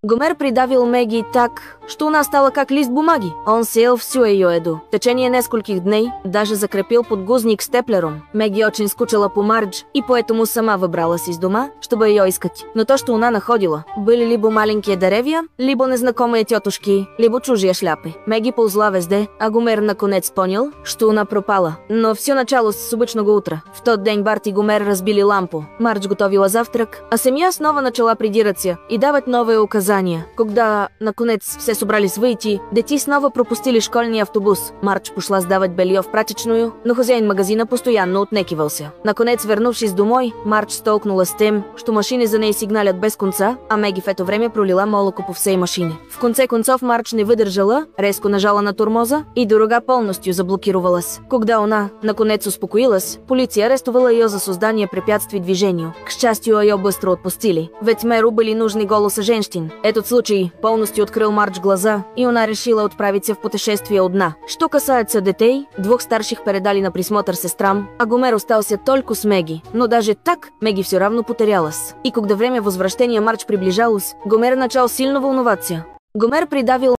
Гомер придавил Меги так, что она стала как лист бумаги. Он съел всю ее еду. В течение нескольких дней даже закрепил подгузник степлером. Меги очень скучала по Мардж и поэтому сама выбралась из дома, чтобы ее искать. Но то, что она находила, были либо маленькие деревья, либо незнакомые тетушки, либо чужие шляпы. Меги ползла везде, а Гомер наконец понял, что она пропала. Но все началось с обычного утра. В тот день Барт и Гомер разбили лампу. Мардж готовила завтрак, а семья снова начала придираться и давать новые указания. Когда, наконец, все собрались выйти, дети снова пропустили школьный автобус. Мардж пошла сдавать белье в прачечную, но хозяин магазина постоянно отнекивался. Наконец, вернувшись домой, Мардж столкнулась с тем, что машины за ней сигналят без конца, а Меги в это время пролила молоко по всей машине. В конце концов, Мардж не выдержала, резко нажала на тормоза и дорога полностью заблокировалась. Когда она, наконец, успокоилась, полиция арестовала ее за создание препятствий движению. К счастью, ее быстро отпустили, ведь мэру были нужны голоса женщин. Этот случай полностью открыл Мардж глаза, и она решила отправиться в путешествие одна. Что касается детей, двух старших передали на присмотр сестрам, а Гомер остался только с Меги. Но даже так Меги все равно потерялась. И когда время возвращения Мардж приближалось, Гомер начал сильно волноваться. Гомер придавил